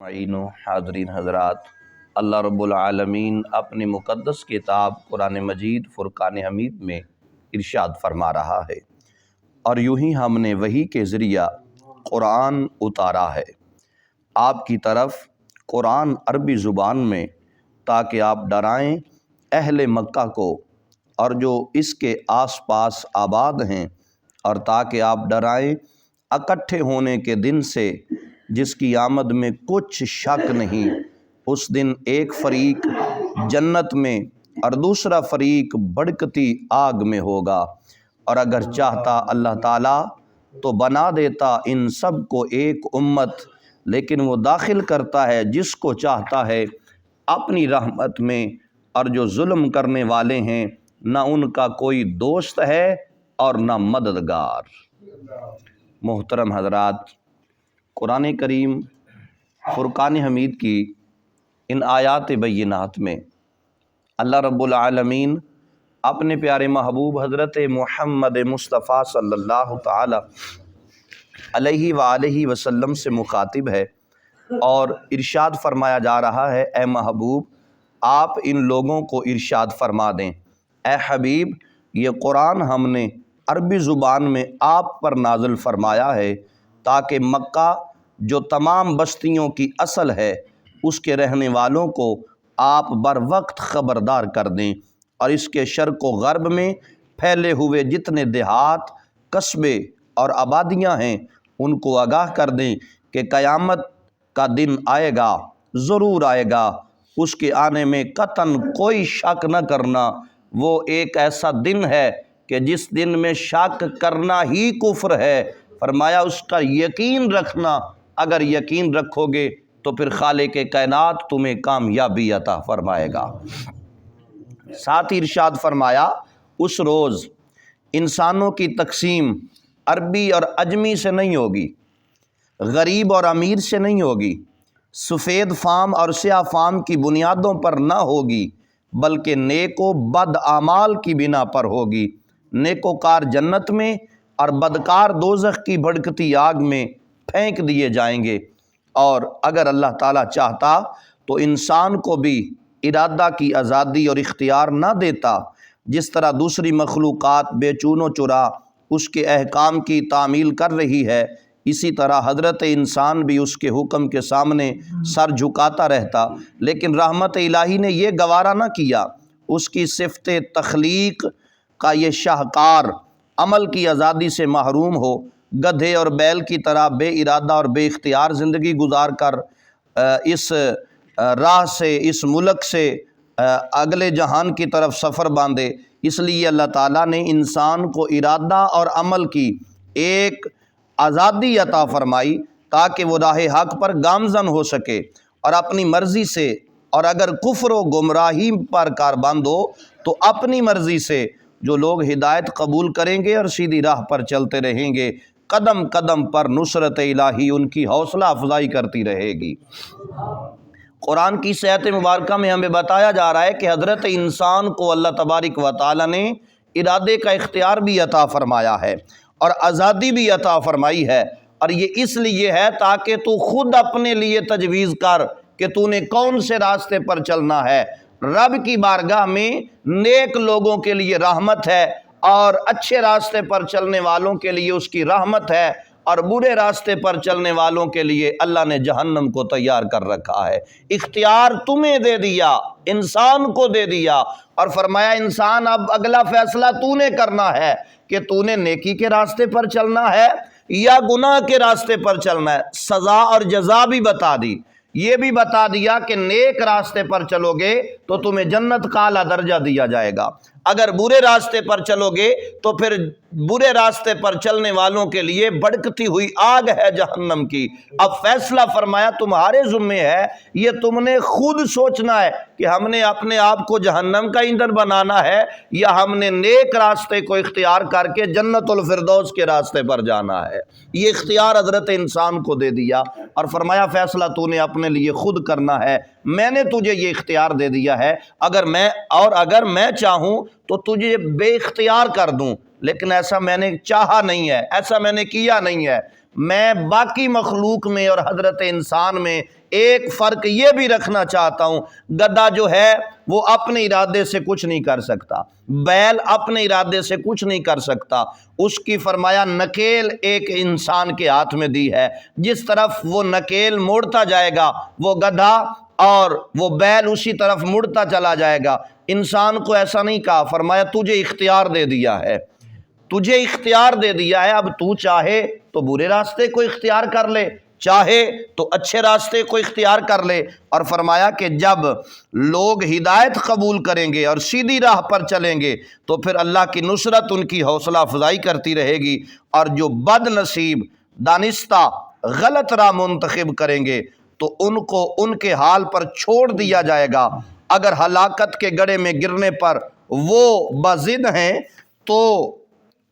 حاضرین حضرات، اللہ رب العالمین اپنی مقدس کتاب قرآن مجید فرقان حمید میں ارشاد فرما رہا ہے، اور یوں ہی ہم نے وحی کے ذریعہ قرآن اتارا ہے آپ کی طرف، قرآن عربی زبان میں، تاکہ آپ ڈرائیں اہل مکہ کو اور جو اس کے آس پاس آباد ہیں، اور تاکہ آپ ڈرائیں اکٹھے ہونے کے دن سے جس کی آمد میں کچھ شک نہیں۔ اس دن ایک فریق جنت میں اور دوسرا فریق بھڑکتی آگ میں ہوگا، اور اگر چاہتا اللہ تعالیٰ تو بنا دیتا ان سب کو ایک امت، لیکن وہ داخل کرتا ہے جس کو چاہتا ہے اپنی رحمت میں، اور جو ظلم کرنے والے ہیں نہ ان کا کوئی دوست ہے اور نہ مددگار۔ محترم حضرات، قرآن کریم فرقان حمید کی ان آیات بینات میں اللہ رب العالمین اپنے پیارے محبوب حضرت محمد مصطفیٰ صلی اللہ تعالی علیہ وآلہ وسلم سے مخاطب ہے، اور ارشاد فرمایا جا رہا ہے، اے محبوب آپ ان لوگوں کو ارشاد فرما دیں، اے حبیب یہ قرآن ہم نے عربی زبان میں آپ پر نازل فرمایا ہے، تاکہ مکہ جو تمام بستیوں کی اصل ہے اس کے رہنے والوں کو آپ بر وقت خبردار کر دیں، اور اس کے شرق و غرب میں پھیلے ہوئے جتنے دیہات، قصبے اور آبادیاں ہیں ان کو آگاہ کر دیں کہ قیامت کا دن آئے گا، ضرور آئے گا، اس کے آنے میں قطعاً کوئی شک نہ کرنا۔ وہ ایک ایسا دن ہے کہ جس دن میں شک کرنا ہی کفر ہے۔ فرمایا اس کا یقین رکھنا، اگر یقین رکھو گے تو پھر خالق کائنات تمہیں کامیابی عطا فرمائے گا۔ ساتھ ہی ارشاد فرمایا اس روز انسانوں کی تقسیم عربی اور عجمی سے نہیں ہوگی، غریب اور امیر سے نہیں ہوگی، سفید فام اور سیاہ فام کی بنیادوں پر نہ ہوگی، بلکہ نیک و بد اعمال کی بنا پر ہوگی۔ نیکوکار جنت میں اور بدکار دوزخ کی بھڑکتی آگ میں پھینک دیے جائیں گے، اور اگر اللہ تعالیٰ چاہتا تو انسان کو بھی ارادہ کی آزادی اور اختیار نہ دیتا۔ جس طرح دوسری مخلوقات بے چون و چرا اس کے احکام کی تعمیل کر رہی ہے، اسی طرح حضرت انسان بھی اس کے حکم کے سامنے سر جھکاتا رہتا، لیکن رحمت الہی نے یہ گوارا نہ کیا۔ اس کی صفت تخلیق کا یہ شاہکار عمل کی آزادی سے محروم ہو، گدھے اور بیل کی طرح بے ارادہ اور بے اختیار زندگی گزار کر اس راہ سے، اس ملک سے اگلے جہان کی طرف سفر باندھے۔ اس لیے اللہ تعالیٰ نے انسان کو ارادہ اور عمل کی ایک آزادی عطا فرمائی، تاکہ وہ راہ حق پر گامزن ہو سکے اور اپنی مرضی سے، اور اگر کفر و گمراہی پر کاربند ہو تو اپنی مرضی سے جو لوگ ہدایت قبول کریں گے اور سیدھی راہ پر چلتے رہیں گے، قدم قدم پر نصرت الہی ان کی حوصلہ افزائی کرتی رہے گی۔ قرآن کی صحت مبارکہ میں ہمیں بتایا جا رہا ہے کہ حضرت انسان کو اللہ تبارک و تعالیٰ نے ارادے کا اختیار بھی عطا فرمایا ہے اور آزادی بھی عطا فرمائی ہے، اور یہ اس لیے ہے تاکہ تو خود اپنے لیے تجویز کر کہ تو نے کون سے راستے پر چلنا ہے۔ رب کی بارگاہ میں نیک لوگوں کے لیے رحمت ہے، اور اچھے راستے پر چلنے والوں کے لیے اس کی رحمت ہے، اور برے راستے پر چلنے والوں کے لیے اللہ نے جہنم کو تیار کر رکھا ہے۔ اختیار تمہیں دے دیا، انسان کو دے دیا، اور فرمایا انسان اب اگلا فیصلہ تو نے کرنا ہے کہ تو نے نیکی کے راستے پر چلنا ہے یا گناہ کے راستے پر چلنا ہے۔ سزا اور جزا بھی بتا دی، یہ بھی بتا دیا کہ نیک راستے پر چلو گے تو تمہیں جنت کا اعلیٰ درجہ دیا جائے گا، اگر برے راستے پر چلو گے تو پھر برے راستے پر چلنے والوں کے لیے بھڑکتی ہوئی آگ ہے جہنم کی۔ اب فیصلہ فرمایا تمہارے ذمے ہے، یہ تم نے خود سوچنا ہے کہ ہم نے اپنے آپ کو جہنم کا ایندھن بنانا ہے یا ہم نے نیک راستے کو اختیار کر کے جنت الفردوس کے راستے پر جانا ہے۔ یہ اختیار حضرت انسان کو دے دیا اور فرمایا فیصلہ تو نے اپنے لیے خود کرنا ہے، میں نے تجھے یہ اختیار دے دیا ہے، اگر میں چاہوں تو تجھے بے اختیار کر دوں، لیکن ایسا میں نے چاہا نہیں ہے، ایسا میں نے کیا نہیں ہے۔ میں باقی مخلوق میں اور حضرت انسان میں ایک فرق یہ بھی رکھنا چاہتا ہوں، گدھا جو ہے وہ اپنے ارادے سے کچھ نہیں کر سکتا، بیل اپنے ارادے سے کچھ نہیں کر سکتا، اس کی فرمایا نکیل ایک انسان کے ہاتھ میں دی ہے، جس طرف وہ نکیل موڑتا جائے گا وہ گدھا اور وہ بیل اسی طرف مڑتا چلا جائے گا۔ انسان کو ایسا نہیں کہا، فرمایا تجھے اختیار دے دیا ہے، تجھے اختیار دے دیا ہے، اب تو چاہے تو برے راستے کو اختیار کر لے، چاہے تو اچھے راستے کو اختیار کر لے۔ اور فرمایا کہ جب لوگ ہدایت قبول کریں گے اور سیدھی راہ پر چلیں گے تو پھر اللہ کی نصرت ان کی حوصلہ افزائی کرتی رہے گی، اور جو بد نصیب دانستہ غلط راہ منتخب کریں گے تو ان کو ان کے حال پر چھوڑ دیا جائے گا۔ اگر ہلاکت کے گڑھے میں گرنے پر وہ باضد ہیں تو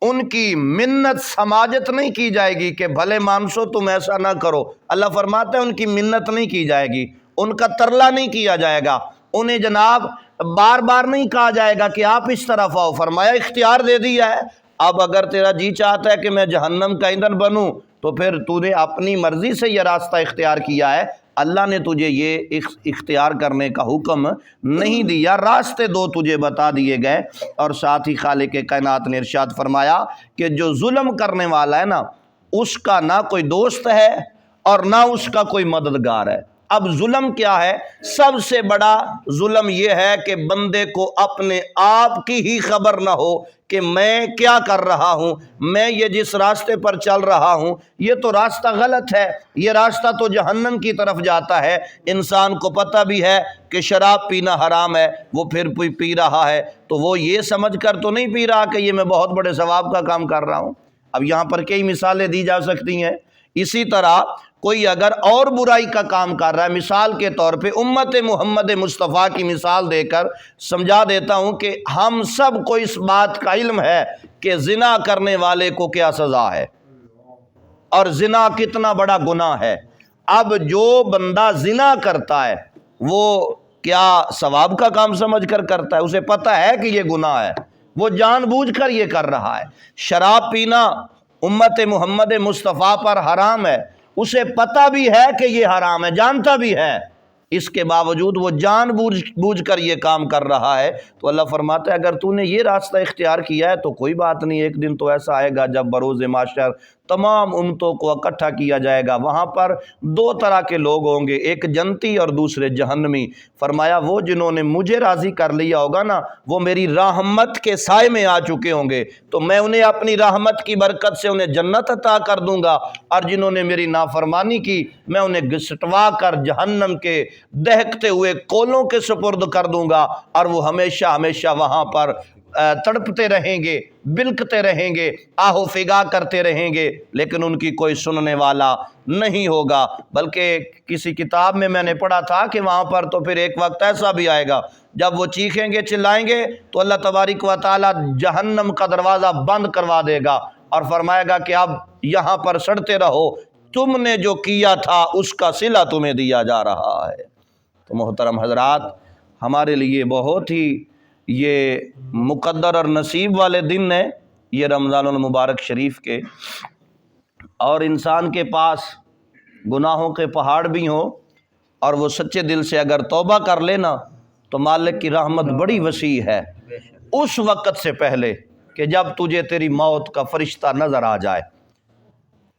ان کی منت سماجت نہیں کی جائے گی کہ بھلے مانسو تم ایسا نہ کرو، اللہ فرماتا ہے ان کی منت نہیں کی جائے گی، ان کا ترلا نہیں کیا جائے گا، انہیں جناب بار بار نہیں کہا جائے گا کہ آپ اس طرف آؤ، فرمایا اختیار دے دیا ہے۔ اب اگر تیرا جی چاہتا ہے کہ میں جہنم کا ایندھن بنوں تو پھر تو نے اپنی مرضی سے یہ راستہ اختیار کیا ہے، اللہ نے تجھے یہ اختیار کرنے کا حکم نہیں دیا، راستے دو تجھے بتا دیے گئے۔ اور ساتھ ہی خالق کائنات نے ارشاد فرمایا کہ جو ظلم کرنے والا ہے نا، اس کا نہ کوئی دوست ہے اور نہ اس کا کوئی مددگار ہے۔ اب ظلم کیا ہے؟ سب سے بڑا ظلم یہ ہے کہ بندے کو اپنے آپ کی ہی خبر نہ ہو کہ میں کیا کر رہا ہوں، میں یہ جس راستے پر چل رہا ہوں یہ تو راستہ غلط ہے، یہ راستہ تو جہنم کی طرف جاتا ہے۔ انسان کو پتہ بھی ہے کہ شراب پینا حرام ہے، وہ پھر پی رہا ہے، تو وہ یہ سمجھ کر تو نہیں پی رہا کہ یہ میں بہت بڑے ثواب کا کام کر رہا ہوں۔ اب یہاں پر کئی مثالیں دی جا سکتی ہیں۔ اسی طرح کوئی اگر اور برائی کا کام کر رہا ہے، مثال کے طور پہ امت محمد مصطفیٰ کی مثال دے کر سمجھا دیتا ہوں کہ ہم سب کو اس بات کا علم ہے کہ زنا کرنے والے کو کیا سزا ہے اور زنا کتنا بڑا گناہ ہے۔ اب جو بندہ زنا کرتا ہے وہ کیا ثواب کا کام سمجھ کر کرتا ہے؟ اسے پتہ ہے کہ یہ گناہ ہے، وہ جان بوجھ کر یہ کر رہا ہے۔ شراب پینا امت محمد مصطفیٰ پر حرام ہے، اسے پتہ بھی ہے کہ یہ حرام ہے، جانتا بھی ہے، اس کے باوجود وہ جان بوجھ کر یہ کام کر رہا ہے۔ تو اللہ فرماتا ہے اگر تو نے یہ راستہ اختیار کیا ہے تو کوئی بات نہیں، ایک دن تو ایسا آئے گا جب بروز معاشر تمام امتوں کو اکٹھا کیا جائے گا، وہاں پر دو طرح کے لوگ ہوں گے، ایک جنتی اور دوسرے جہنمی۔ فرمایا وہ جنہوں نے مجھے راضی کر لیا ہوگا نا، وہ میری رحمت کے سائے میں آ چکے ہوں گے، تو میں انہیں اپنی رحمت کی برکت سے انہیں جنت عطا کر دوں گا، اور جنہوں نے میری نافرمانی کی میں انہیں گھسٹوا کر جہنم کے دہکتے ہوئے کولوں کے سپرد کر دوں گا، اور وہ ہمیشہ ہمیشہ وہاں پر تڑپتے رہیں گے، بلکتے رہیں گے، آہو فگا کرتے رہیں گے، لیکن ان کی کوئی سننے والا نہیں ہوگا۔ بلکہ کسی کتاب میں نے پڑھا تھا کہ وہاں پر تو پھر ایک وقت ایسا بھی آئے گا جب وہ چیخیں گے چلائیں گے تو اللہ تبارک و تعالی جہنم کا دروازہ بند کروا دے گا اور فرمائے گا کہ اب یہاں پر سڑتے رہو، تم نے جو کیا تھا اس کا صلہ تمہیں دیا جا رہا ہے۔ تو محترم حضرات، ہمارے لیے بہت ہی یہ مقدر اور نصیب والے دن ہیں یہ رمضان المبارک شریف کے، اور انسان کے پاس گناہوں کے پہاڑ بھی ہوں اور وہ سچے دل سے اگر توبہ کر لینا تو مالک کی رحمت بڑی وسیع ہے۔ اس وقت سے پہلے کہ جب تجھے تیری موت کا فرشتہ نظر آ جائے،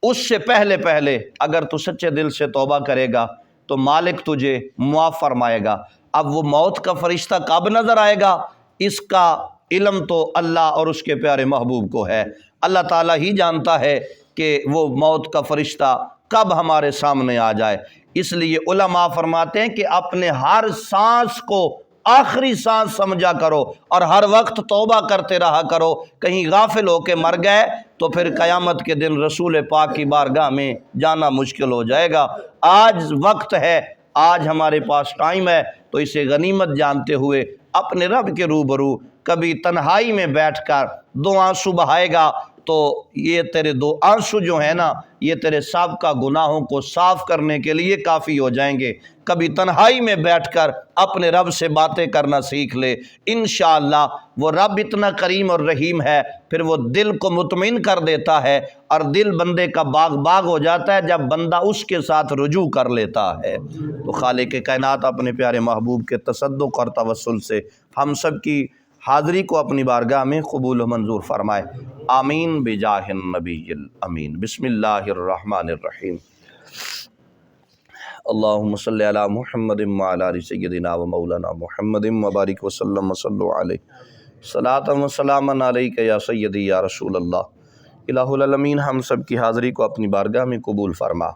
اس سے پہلے اگر تو سچے دل سے توبہ کرے گا تو مالک تجھے معاف فرمائے گا۔ اب وہ موت کا فرشتہ کب نظر آئے گا اس کا علم تو اللہ اور اس کے پیارے محبوب کو ہے، اللہ تعالیٰ ہی جانتا ہے کہ وہ موت کا فرشتہ کب ہمارے سامنے آ جائے۔ اس لیے علماء فرماتے ہیں کہ اپنے ہر سانس کو آخری سانس سمجھا کرو اور ہر وقت توبہ کرتے رہا کرو، کہیں غافل ہو کے مر گئے تو پھر قیامت کے دن رسول پاک کی بارگاہ میں جانا مشکل ہو جائے گا۔ آج وقت ہے، آج ہمارے پاس ٹائم ہے، تو اسے غنیمت جانتے ہوئے اپنے رب کے روبرو کبھی تنہائی میں بیٹھ کر دو آنسو بہائے گا تو یہ تیرے 2 آنسو جو ہیں نا یہ تیرے سابقہ گناہوں کو صاف کرنے کے لیے کافی ہو جائیں گے۔ کبھی تنہائی میں بیٹھ کر اپنے رب سے باتیں کرنا سیکھ لے، انشاءاللہ وہ رب اتنا کریم اور رحیم ہے، پھر وہ دل کو مطمئن کر دیتا ہے، اور دل بندے کا باغ باغ ہو جاتا ہے جب بندہ اس کے ساتھ رجوع کر لیتا ہے۔ تو خالق کائنات اپنے پیارے محبوب کے تصدق اور توسل سے ہم سب کی حاضری کو اپنی بارگاہ میں قبول و منظور فرمائے، آمین بجاہ النبی الامین۔ بسم اللہ الرحمن الرحیم۔ اللہم صلی علی محمد وعلی آل سیدنا و مولانا محمد وبارک وسلم وصلوا علیہ صلاۃ و سلاما علیک یا سیدی یا رسول اللہ۔ الہ العالمین ہم سب کی حاضری کو اپنی بارگاہ میں قبول فرما۔